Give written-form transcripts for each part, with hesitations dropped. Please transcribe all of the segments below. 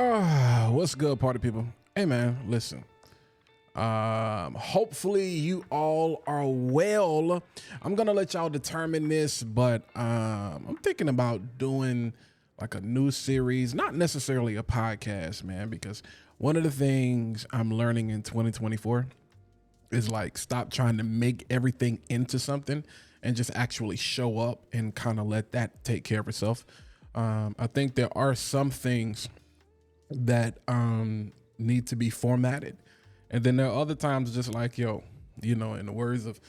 What's good, party people? Hey man, listen. Hopefully you all are well. I'm gonna let y'all determine this, but I'm thinking about doing like a new series, not necessarily a podcast, man, because one of the things I'm learning in 2024 is like stop trying to make everything into something and just actually show up and kind of let that take care of itself. I think there are some things that need to be formatted, and then there are other times just like, yo, you know, in the words of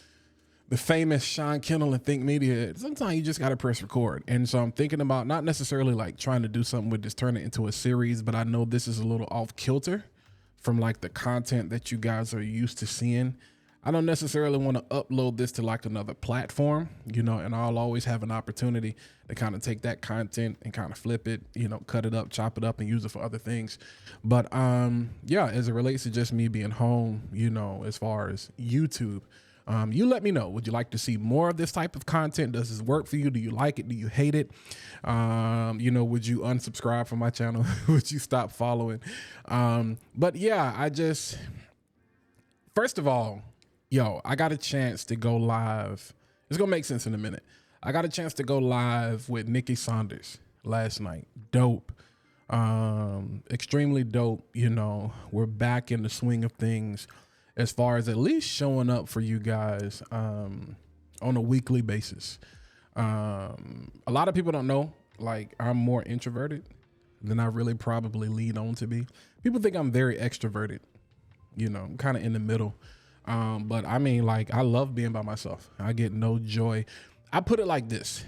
the famous Sean Kennel and Think Media, sometimes you just got to press record. And so I'm thinking about not necessarily like trying to do something with this, turn it into a series, but I know this is a little off kilter from like the content that you guys are used to seeing. I don't necessarily want to upload this to like another platform, you know, and I'll always have an opportunity to kind of take that content and kind of flip it, you know, cut it up, chop it up and use it for other things. But yeah, as it relates to just me being home, you know, as far as YouTube, you let me know. Would you like to see more of this type of content? Does this work for you? Do you like it? Do you hate it? You know, would you unsubscribe from my channel? Would you stop following? But yeah, first of all, yo, I got a chance to go live. It's gonna make sense in a minute. I got a chance to go live with Nikki Saunders last night. Dope. Extremely dope. You know, we're back in the swing of things as far as at least showing up for you guys on a weekly basis. A lot of people don't know, like, I'm more introverted than I really probably lead on to be. People think I'm very extroverted. You know, I'm kind of in the middle. But I mean, like, I love being by myself. I get no joy. I put it like this.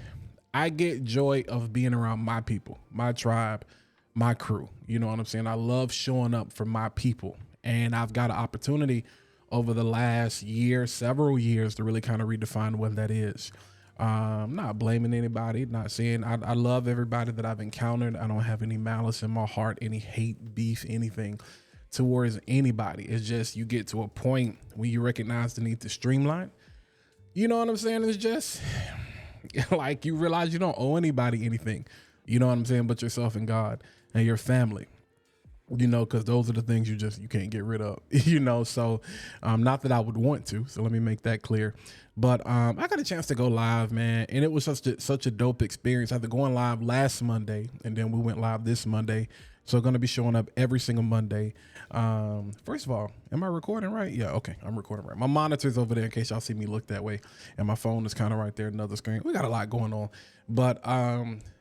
I get joy of being around my people, my tribe, my crew. You know what I'm saying? I love showing up for my people. And I've got an opportunity over the last year, several years, to really kind of redefine what that is. I'm not blaming anybody, not saying I love everybody that I've encountered. I don't have any malice in my heart, any hate, beef, anything towards anybody. It's just you get to a point where you recognize the need to streamline. You know what I'm saying? It's just like you realize you don't owe anybody anything. You know what I'm saying? But yourself and God and your family. You know, because those are the things you can't get rid of. You know, so not that I would want to. So let me make that clear. But I got a chance to go live, man, and it was such a dope experience. After going live last Monday, and then we went live this Monday. So going to be showing up every single Monday. First of all, am I recording right? Yeah, okay, I'm recording right. My monitor's over there in case y'all see me look that way. And my phone is kind of right there, another screen. We got a lot going on. But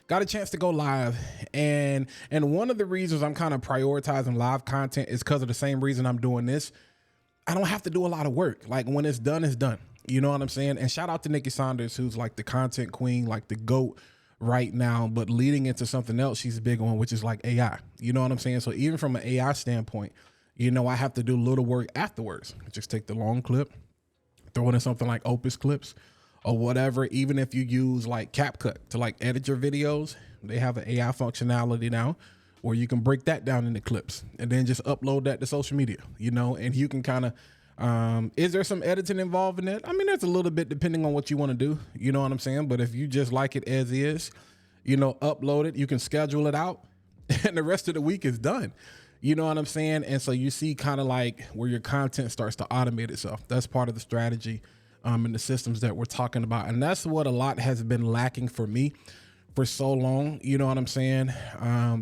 got a chance to go live. And one of the reasons I'm kind of prioritizing live content is because of the same reason I'm doing this. I don't have to do a lot of work. Like, when it's done, it's done. You know what I'm saying? And shout out to Nikki Saunders, who's like the content queen, like the GOAT right now, but leading into something else she's big on, which is like AI. You know what I'm saying? So even from an AI standpoint, you know, I have to do little work afterwards. Just take the long clip, throw it in something like Opus Clips or whatever. Even if you use like CapCut to like edit your videos, they have an AI functionality now where you can break that down into clips and then just upload that to social media, you know, and you can kind of, is there some editing involved in that? I mean, there's a little bit depending on what you want to do. You know what I'm saying? But if you just like it as is, you know, upload it, you can schedule it out and the rest of the week is done. You know what I'm saying? And so you see kind of like where your content starts to automate itself. That's part of the strategy and the systems that we're talking about. And that's what a lot has been lacking for me for so long. You know what I'm saying?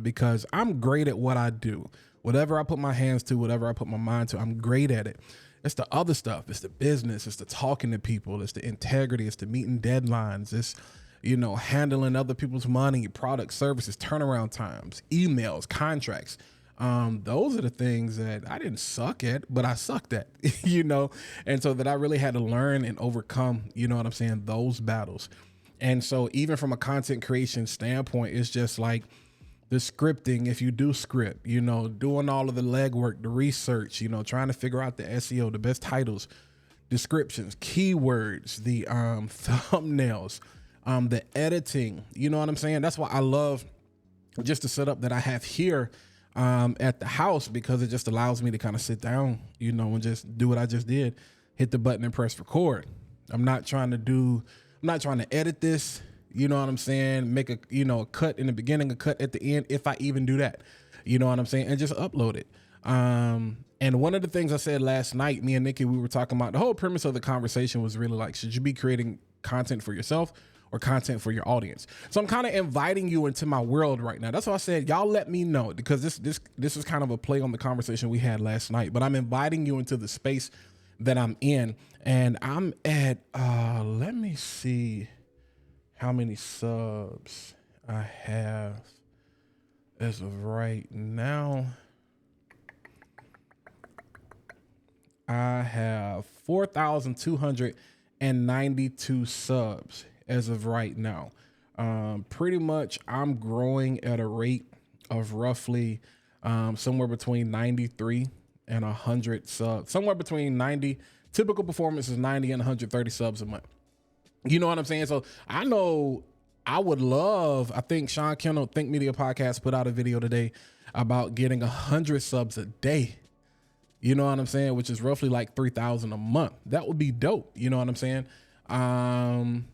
Because I'm great at what I do. Whatever I put my hands to, whatever I put my mind to, I'm great at it. It's the other stuff. It's the business. It's the talking to people. It's the integrity. It's the meeting deadlines. It's, you know, handling other people's money, products, services, turnaround times, emails, contracts. Those are the things that I didn't suck at, but I sucked at, you know, and so that I really had to learn and overcome, you know what I'm saying, those battles. And so even from a content creation standpoint, it's just like the scripting, if you do script, you know, doing all of the legwork, the research, you know, trying to figure out the SEO, the best titles, descriptions, keywords, the thumbnails, the editing, you know what I'm saying? That's why I love just the setup that I have here at the house, because it just allows me to kind of sit down, you know, and just do what I just did, hit the button and press record. I'm not trying to edit this. You know what I'm saying? Make a, you know, a cut in the beginning, a cut at the end, if I even do that. you know what I'm saying? And just upload it. And one of the things I said last night, me and Nikki, we were talking about, the whole premise of the conversation was really like, should you be creating content for yourself or content for your audience? So I'm kind of inviting you into my world right now. That's why I said, y'all let me know, because this is kind of a play on the conversation we had last night, but I'm inviting you into the space that I'm in. And I'm at, let me see how many subs I have as of right now. I have 4,292 subs as of right now. Pretty much I'm growing at a rate of roughly somewhere between 93 and 100 subs. Somewhere between 90, typical performance is 90 and 130 subs a month. You know what I'm saying? So I know I would love, I think Sean Kendall, Think Media Podcast, put out a video today about getting 100 subs a day. You know what I'm saying? Which is roughly like 3,000 a month. That would be dope. You know what I'm saying? And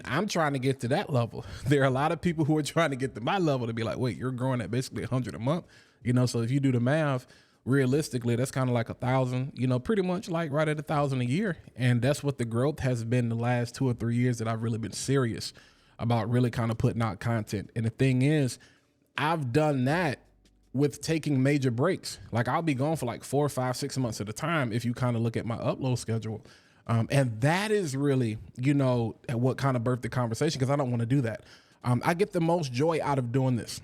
I'm trying to get to that level. There are a lot of people who are trying to get to my level to be like, wait, you're growing at basically 100 a month. You know, so if you do the math, realistically, that's kind of like 1,000, you know, pretty much like right at 1,000 a year. And that's what the growth has been the last 2 or 3 years that I've really been serious about really kind of putting out content. And the thing is, I've done that with taking major breaks. Like I'll be gone for like 4, 5, 6 months at a time if you kind of look at my upload schedule. And that is really, you know, what kind of birthed the conversation, because I don't want to do that. I get the most joy out of doing this.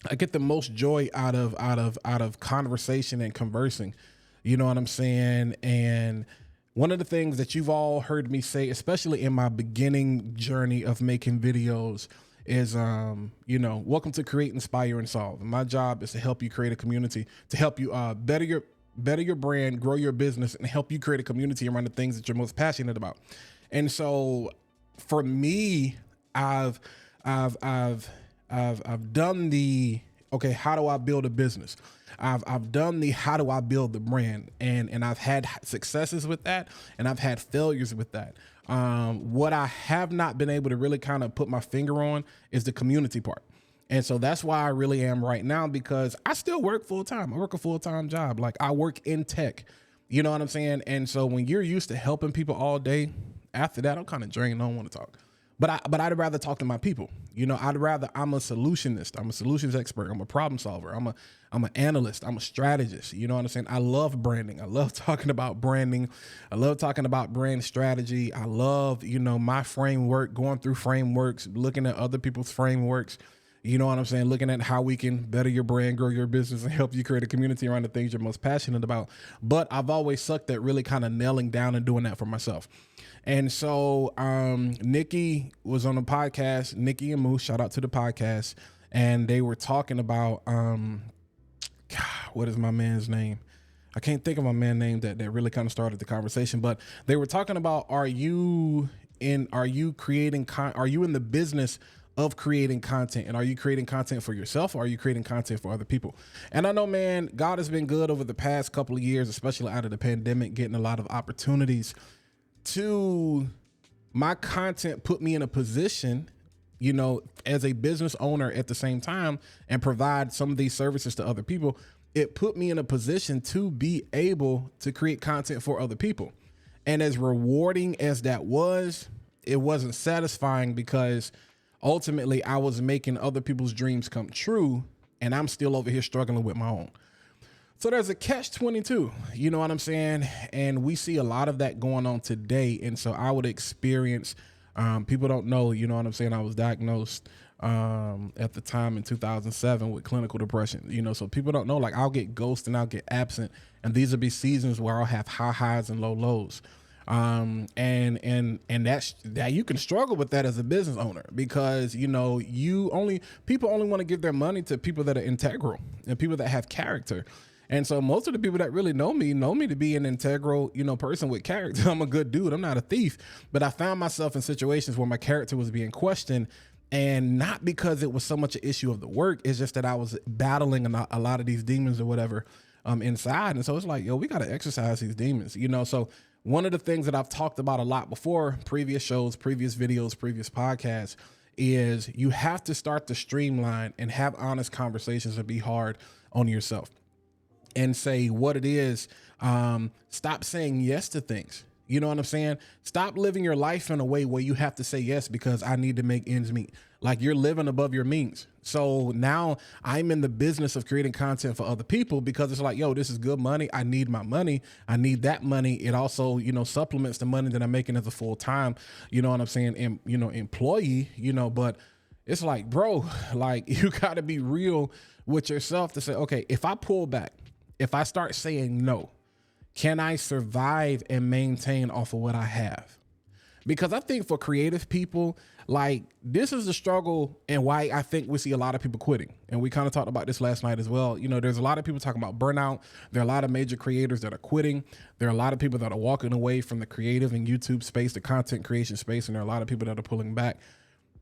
I get the most joy out of conversation and conversing. You know what I'm saying? And one of the things that you've all heard me say, especially in my beginning journey of making videos, is, you know, welcome to Create, Inspire, and Solve. And my job is to help you create a community, to help you better your brand, grow your business, and help you create a community around the things that you're most passionate about. And so for me, I've done the, okay, how do I build a business? I've done the, how do I build the brand? And I've had successes with that, and I've had failures with that. What I have not been able to really kind of put my finger on is the community part. And so that's why I really am right now, because I still work full time. I work a full-time job. Like I work in tech, you know what I'm saying? And so when you're used to helping people all day, after that, I'm kind of drained. I don't want to talk. But I'd rather talk to my people. You know, I'm a solutionist. I'm a solutions expert. I'm a problem solver. I'm an analyst. I'm a strategist. You know what I'm saying? I love branding. I love talking about branding. I love talking about brand strategy. I love, you know, my framework, going through frameworks, looking at other people's frameworks. You know what I'm saying? Looking at how we can better your brand, grow your business, and help you create a community around the things you're most passionate about. But I've always sucked at really kind of nailing down and doing that for myself. And so Nikki was on a podcast, Nikki and Moose, shout out to the podcast. And they were talking about, God, what is my man's name? I can't think of my man's name that really kind of started the conversation, but they were talking about, are you in the business of creating content? And are you creating content for yourself, or are you creating content for other people? And I know, man, God has been good over the past couple of years, especially out of the pandemic, getting a lot of opportunities to my content put me in a position, you know, as a business owner at the same time, and provide some of these services to other people. It put me in a position to be able to create content for other people. And as rewarding as that was, it wasn't satisfying, because ultimately I was making other people's dreams come true, and I'm still over here struggling with my own. So there's a catch-22, you know what I'm saying? And we see a lot of that going on today. And so I would experience, people don't know, you know what I'm saying? I was diagnosed at the time in 2007 with clinical depression, you know, so people don't know, like I'll get ghosted and I'll get absent. And these will be seasons where I'll have high highs and low lows. And that's that you can struggle with that as a business owner, because, you know, people only want to give their money to people that are integral and people that have character. And so most of the people that really know me to be an integral, you know, person with character. I'm a good dude. I'm not a thief. But I found myself in situations where my character was being questioned, and not because it was so much an issue of the work. It's just that I was battling a lot of these demons or whatever inside. And so it's like, yo, we got to exercise these demons, you know? So one of the things that I've talked about a lot before, previous shows, previous videos, previous podcasts, is you have to start to streamline and have honest conversations and be hard on yourself and say what it is. Stop saying yes to things. You know what I'm saying? Stop living your life in a way where you have to say yes because I need to make ends meet. Like you're living above your means. So now I'm in the business of creating content for other people because it's like, yo, this is good money. I need my money. I need that money. It also, you know, supplements the money that I'm making as a full time, you know what I'm saying? And, you know, employee, you know, but it's like, bro, like you got to be real with yourself to say, okay, if I pull back, if I start saying no, can I survive and maintain off of what I have? Because I think for creative people, like this is the struggle and why I think we see a lot of people quitting. And we kind of talked about this last night as well. You know, there's a lot of people talking about burnout. There are a lot of major creators that are quitting. There are a lot of people that are walking away from the creative and YouTube space, the content creation space. And there are a lot of people that are pulling back.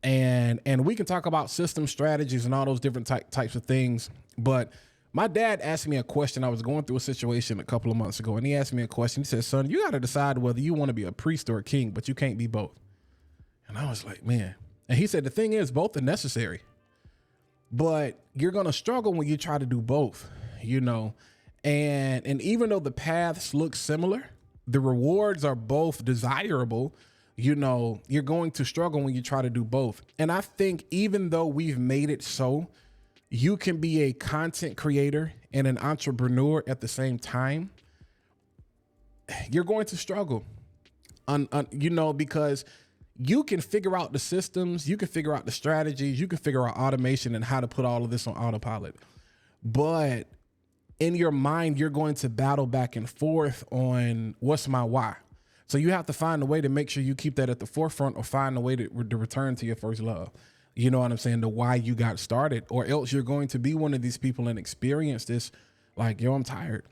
And we can talk about system strategies and all those different types of things. But my dad asked me a question. I was going through a situation a couple of months ago, and he asked me a question. He said, son, you got to decide whether you want to be a priest or a king, but you can't be both. And I was like, man. And he said, the thing is, both are necessary, but you're going to struggle when you try to do both, you know? And even though the paths look similar, the rewards are both desirable. You know, you're going to struggle when you try to do both. And I think even though we've made it so you can be a content creator and an entrepreneur at the same time, you're going to struggle, you know, because you can figure out the systems, you can figure out the strategies, you can figure out automation and how to put all of this on autopilot. But in your mind, you're going to battle back and forth on what's my why. So you have to find a way to make sure you keep that at the forefront or find a way to return to your first love. You know what I'm saying? The why you got started, or else you're going to be one of these people and experience this like, yo, I'm tired.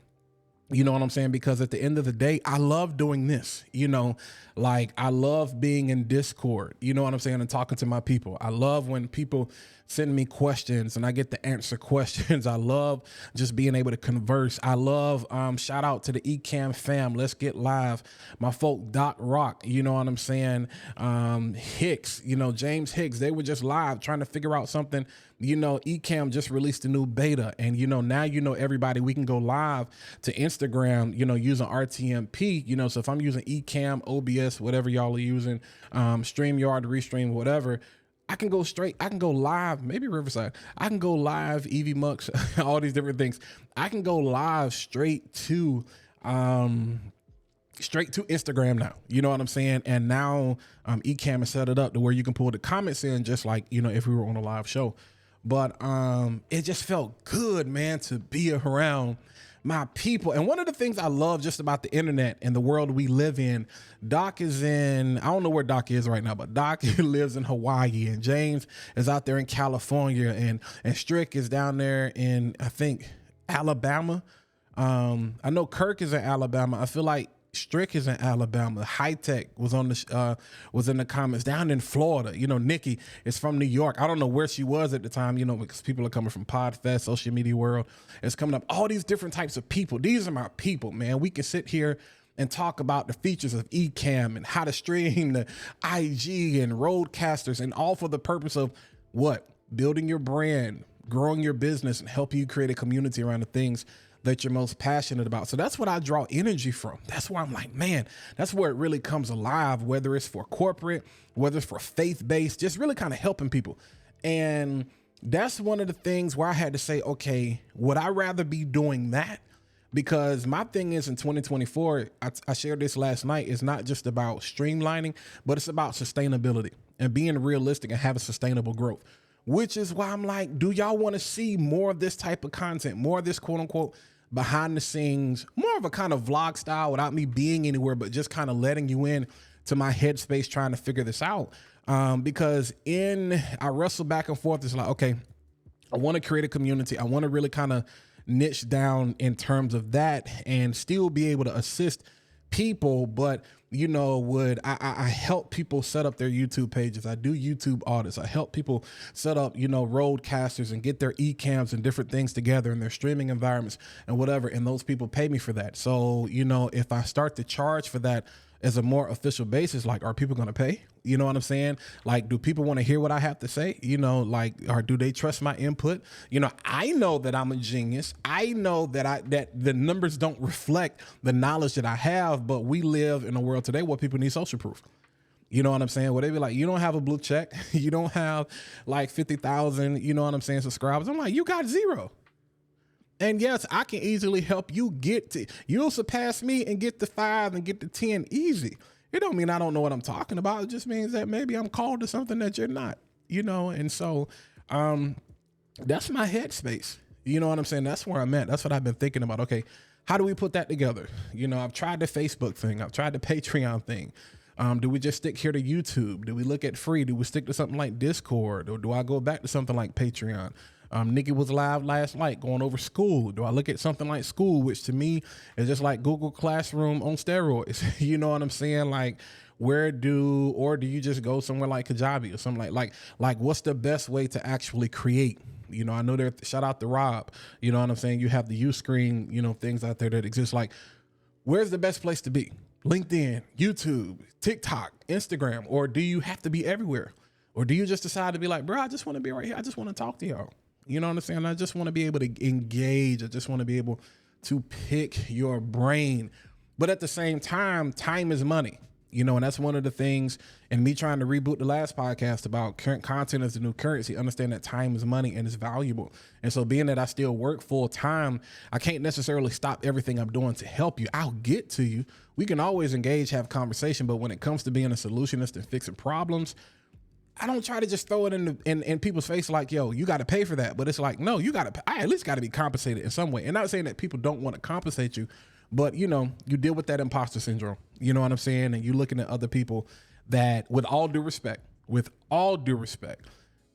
You know what I'm saying? Because at the end of the day, I love doing this, you know, like I love being in Discord, you know what I'm saying? And talking to my people. I love when people send me questions and I get to answer questions. I love just being able to converse. I love, shout out to the ECAMM fam. Let's get live. My folk, Doc Rock, you know what I'm saying? Hicks, you know, James Hicks, they were just live trying to figure out something. You know, ECAMM just released a new beta, and, you know, now, you know, everybody, we can go live to Instagram, you know, using RTMP, you know, so if I'm using ECAMM, OBS, whatever y'all are using, StreamYard, Restream, whatever, I can go live, maybe Riverside. I can go live, Evie Mux, all these different things. I can go live straight to Instagram now, you know what I'm saying? And now ECAMM has set it up to where you can pull the comments in just like, you know, if we were on a live show. But it just felt good, man, to be around my people. And one of the things I love just about the internet and the world we live in, Doc is in, I don't know where Doc is right now, but Doc lives in Hawaii, and James is out there in California, and Strick is down there in, I think, Alabama. I know Kirk is in Alabama. I feel like Strick is in Alabama. High Tech was on the was in the comments down in Florida. You know, Nikki is from New York. I don't know where she was at the time, you know, because people are coming from Podfest, social media world. It's coming up. All these different types of people. These are my people, man. We can sit here and talk about the features of ECAMM and how to stream the IG and roadcasters, and all for the purpose of what? Building your brand, growing your business, and helping you create a community around the things that you're most passionate about. So that's what I draw energy from. That's why I'm like, man, that's where it really comes alive, whether it's for corporate, whether it's for faith-based, just really kind of helping people. And that's one of the things where I had to say, okay, would I rather be doing that? Because my thing is, in 2024, I shared this last night, it's not just about streamlining, but it's about sustainability and being realistic and having sustainable growth, which is why I'm like, do y'all want to see more of this type of content, more of this quote unquote behind the scenes, more of a kind of vlog style without me being anywhere, but just kind of letting you in to my headspace trying to figure this out. Because I wrestle back and forth. It's like, okay, I want to create a community. I want to really kind of niche down in terms of that and still be able to assist people. But I help people set up their YouTube pages. I do YouTube audits. I help people set up, roadcasters and get their ECAMMs and different things together in their streaming environments and whatever. And those people pay me for that. So, if I start to charge for that as a more official basis, like, are people going to pay? You know what I'm saying? Like, do people want to hear what I have to say? Or do they trust my input? I know that I'm a genius. I know that the numbers don't reflect the knowledge that I have, but we live in a world today where people need social proof. You know what I'm saying? Where they be like, you don't have a blue check. You don't have like 50,000, subscribers. I'm like, you got 0. And yes, I can easily help you you'll surpass me and get to 5 and get to 10 easy. It don't mean I don't know what I'm talking about. It just means that maybe I'm called to something that you're not, And so, that's my headspace. You know what I'm saying? That's where I'm at. That's what I've been thinking about. Okay, how do we put that together? I've tried the Facebook thing. I've tried the Patreon thing. Do we just stick here to YouTube? Do we look at free? Do we stick to something like Discord? Or do I go back to something like Patreon? Nikki was live last night going over school. Do I look at something like school, which to me is just like Google Classroom on steroids? You know what I'm saying? Like, or do you just go somewhere like Kajabi or something like what's the best way to actually create? I know shout out to Rob. You know what I'm saying? You have the Uscreen, things out there that exist. Like, where's the best place to be? LinkedIn, YouTube, TikTok, Instagram, or do you have to be everywhere? Or do you just decide to be like, bro, I just want to be right here. I just want to talk to y'all. You know what I'm saying? I just want to be able to engage. I just want to be able to pick your brain. But at the same time is money. And that's one of the things, and me trying to reboot the last podcast about current content as the new currency, understand that time is money and it's valuable. And so being that I still work full time, I can't necessarily stop everything I'm doing to help you. I'll get to you. We can always engage, have conversation. But when it comes to being a solutionist and fixing problems, I don't try to just throw it in people's face like, yo, you got to pay for that. But it's like, no, I at least got to be compensated in some way. And not saying that people don't want to compensate you, but you deal with that imposter syndrome. You know what I'm saying? And you're looking at other people that, with all due respect,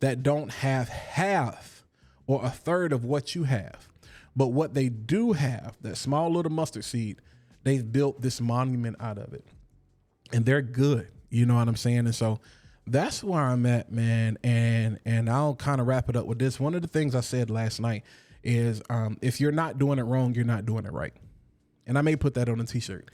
that don't have half or a third of what you have. But what they do have, that small little mustard seed, they've built this monument out of it. And they're good. You know what I'm saying? And so that's where I'm at, man. And I'll kind of wrap it up with this. One of the things I said last night is, if you're not doing it wrong, you're not doing it right. And I may put that on a t-shirt.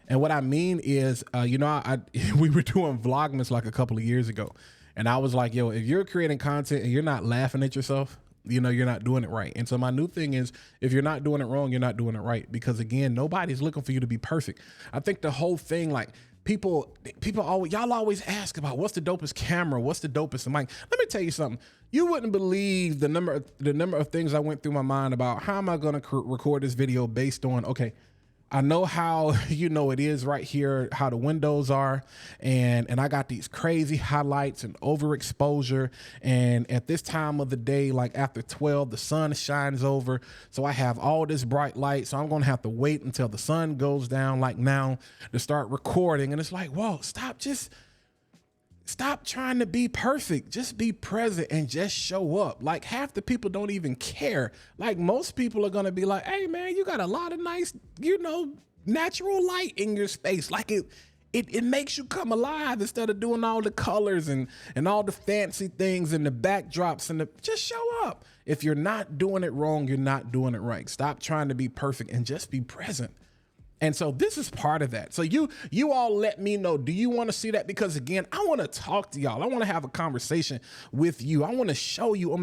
And what I mean is, we were doing Vlogmas like a couple of years ago. And I was like, yo, if you're creating content and you're not laughing at yourself, you're not doing it right. And so my new thing is, if you're not doing it wrong, you're not doing it right. Because again, nobody's looking for you to be perfect. I think the whole thing, like, People always ask about what's the dopest camera, what's the dopest mic. Let me tell you something. You wouldn't believe the number of things I went through my mind about how am I going to record this video based on, okay, I know how, it is right here, how the windows are. And I got these crazy highlights and overexposure. And at this time of the day, like after 12, the sun shines over. So I have all this bright light. So I'm going to have to wait until the sun goes down like now to start recording. And it's like, whoa, stop trying to be perfect. Just be present and just show up. Like, half the people don't even care. Like, most people are going to be like, hey man, you got a lot of nice, natural light in your space. Like it makes you come alive instead of doing all the colors and all the fancy things and the backdrops just show up. If you're not doing it wrong, you're not doing it right. Stop trying to be perfect and just be present. And so this is part of that. So you all let me know, do you want to see that? Because again, I want to talk to y'all. I want to have a conversation with you. I want to show you,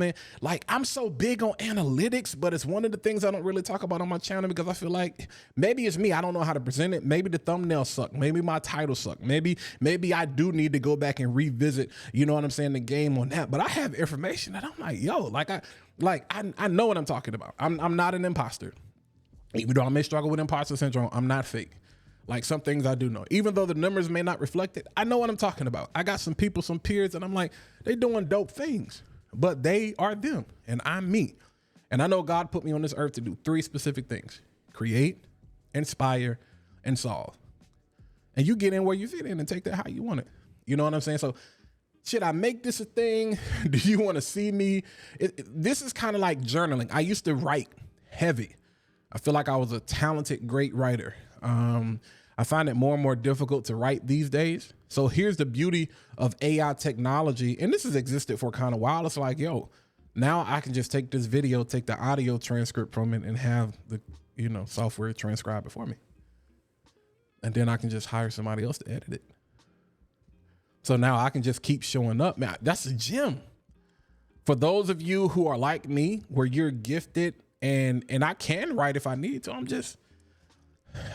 like, I'm so big on analytics, but it's one of the things I don't really talk about on my channel because I feel like maybe it's me. I don't know how to present it. Maybe the thumbnail suck. Maybe my title suck. Maybe I do need to go back and revisit, the game on that. But I have information that I'm like, yo, I know what I'm talking about. I'm not an imposter. Even though I may struggle with imposter syndrome, I'm not fake. Like, some things I do know. Even though the numbers may not reflect it, I know what I'm talking about. I got some people, some peers, and I'm like, they doing dope things. But they are them, and I'm me. And I know God put me on this earth to do 3 specific things: create, inspire, and solve. And you get in where you fit in and take that how you want it. You know what I'm saying? So, should I make this a thing? Do you want to see me? This is kind of like journaling. I used to write heavy. I feel like I was a talented, great writer. I I find it more and more difficult to write these days. So here's the beauty of AI technology. And this has existed for kind of a while. It's like, yo, now I can just take this video, take the audio transcript from it and have the, software transcribe it for me. And then I can just hire somebody else to edit it. So now I can just keep showing up. Man, that's a gem. For those of you who are like me, where you're gifted and I can write if I need to, I'm just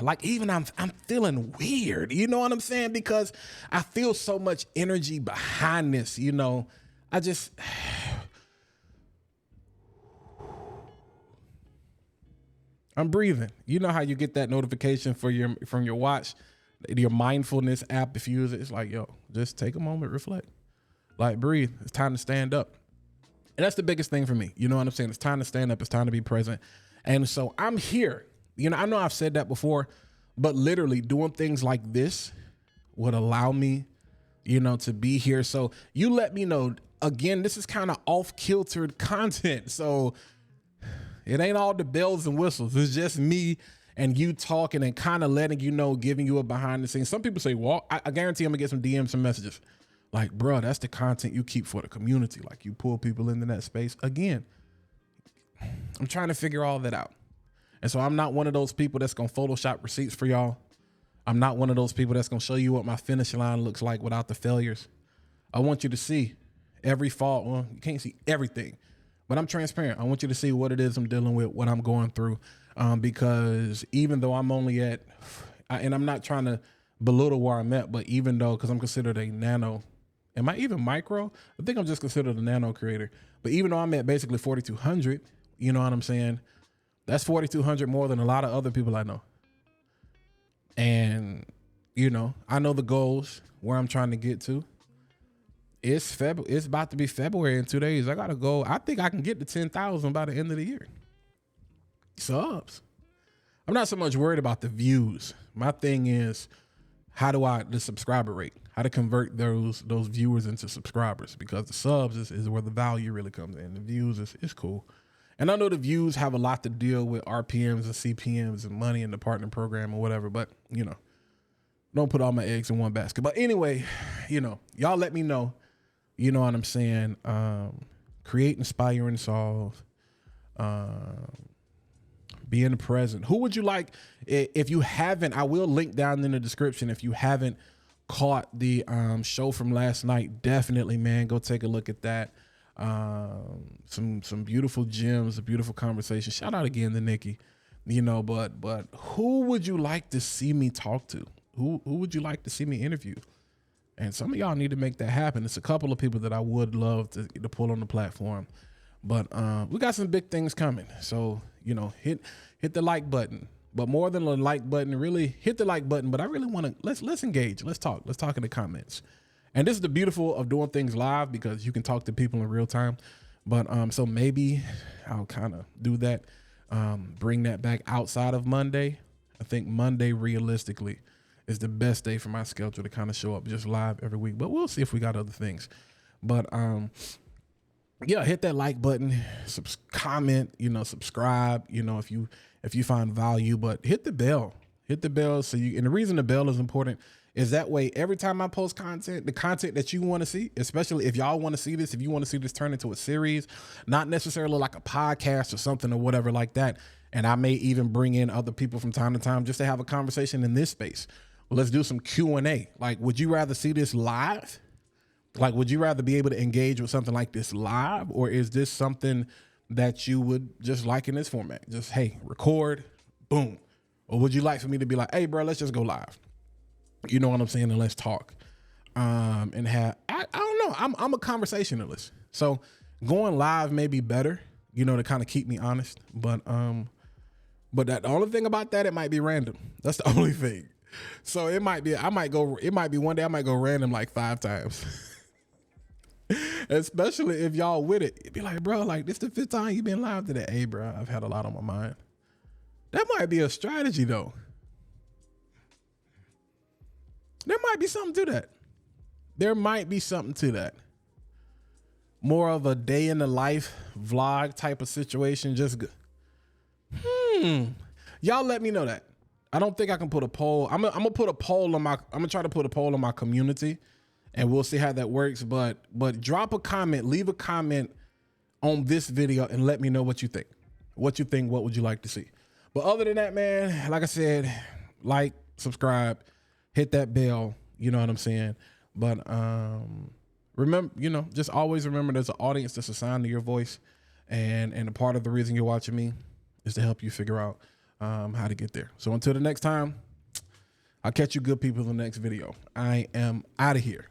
like, even I'm feeling weird. You know what I'm saying? Because I feel so much energy behind this, I just, I'm breathing. You know how you get that notification from your watch, your mindfulness app, if you use it, it's like, yo, just take a moment, reflect, like breathe. It's time to stand up. And that's the biggest thing for me. You know what I'm saying? It's time to stand up. It's time to be present. And so I'm here. I know I've said that before, but literally doing things like this would allow me, to be here. So you let me know. Again, this is kind of off-kiltered content. So it ain't all the bells and whistles. It's just me and you talking and kind of letting you know, giving you a behind the scenes. Some people say, well, I guarantee I'm gonna get some DMs, some messages. Like, bro, that's the content you keep for the community. Like, you pull people into that space. Again, I'm trying to figure all that out. And so I'm not one of those people that's going to Photoshop receipts for y'all. I'm not one of those people that's going to show you what my finish line looks like without the failures. I want you to see every fault. Well, you can't see everything, but I'm transparent. I want you to see what it is I'm dealing with, what I'm going through. Because even though I'm only and I'm not trying to belittle where I'm at, but even though, because I'm considered a nano, am I even micro? I think I'm just considered a nano creator. But even though I'm at basically 4,200, you know what I'm saying? That's 4,200 more than a lot of other people I know. And, I know the goals, where I'm trying to get to. It's about to be February in 2 days. I got to go. I think I can get to 10,000 by the end of the year. Subs. I'm not so much worried about the views. My thing is, the subscriber rate, how to convert those viewers into subscribers, because the subs is where the value really comes in. The views is cool. And I know the views have a lot to deal with RPMs and CPMs and money in the partner program or whatever, but don't put all my eggs in one basket. But anyway, y'all let me know, you know what I'm saying? Create, inspire, and solve. Be in the present. Who would you like? If you haven't, I will link down in the description. If you haven't caught the show from last night, definitely, man, go take a look at that. Some beautiful gems, a beautiful conversation. Shout out again to Nikki, but who would you like to see me talk to? Who would you like to see me interview? And some of y'all need to make that happen. It's a couple of people that I would love to pull on the platform, but we got some big things coming. So, hit the like button, but more than the like button, really hit the like button. But I really want to, let's engage. Let's talk in the comments. And this is the beautiful of doing things live, because you can talk to people in real time. But so maybe I'll kind of do that, bring that back outside of Monday. I think Monday realistically is the best day for my schedule to kind of show up just live every week. But we'll see if we got other things. But yeah, hit that like button, comment, subscribe, if you find value, but hit the bell. And the reason the bell is important is that way every time I post content, the content that you want to see, especially if y'all want to see this, if you want to see this turn into a series, not necessarily like a podcast or something or whatever like that. And I may even bring in other people from time to time just to have a conversation in this space. Well, let's do some Q&A. Like, would you rather see this live? Like, would you rather be able to engage with something like this live? Or is this something that you would just like in this format? Just, hey, record, boom. Or would you like for me to be like, hey, bro, let's just go live? You know what I'm saying? And let's talk. And have, I don't know. I'm a conversationalist. So going live may be better, to kind of keep me honest. But the only thing about that, it might be random. That's the only thing. So it might be one day I might go random like 5 times. Especially if y'all with it. It'd be like, bro, like this the 5th time you been live today. Hey, bro, I've had a lot on my mind. That might be a strategy though. There might be something to that. More of a day in the life vlog type of situation. Just y'all let me know that. I don't think I can put a poll. I'm gonna put a poll on my. I'm gonna try to put a poll on my community, and we'll see how that works. But drop a comment, leave a comment on this video, and let me know what you think. What you think? What would you like to see? But other than that, man, like I said, like, subscribe, hit that bell. You know what I'm saying? But remember, you know, just always remember there's an audience that's assigned to your voice, and a part of the reason you're watching me is to help you figure out how to get there. So until the next time, I'll catch you good people in the next video. I am out of here.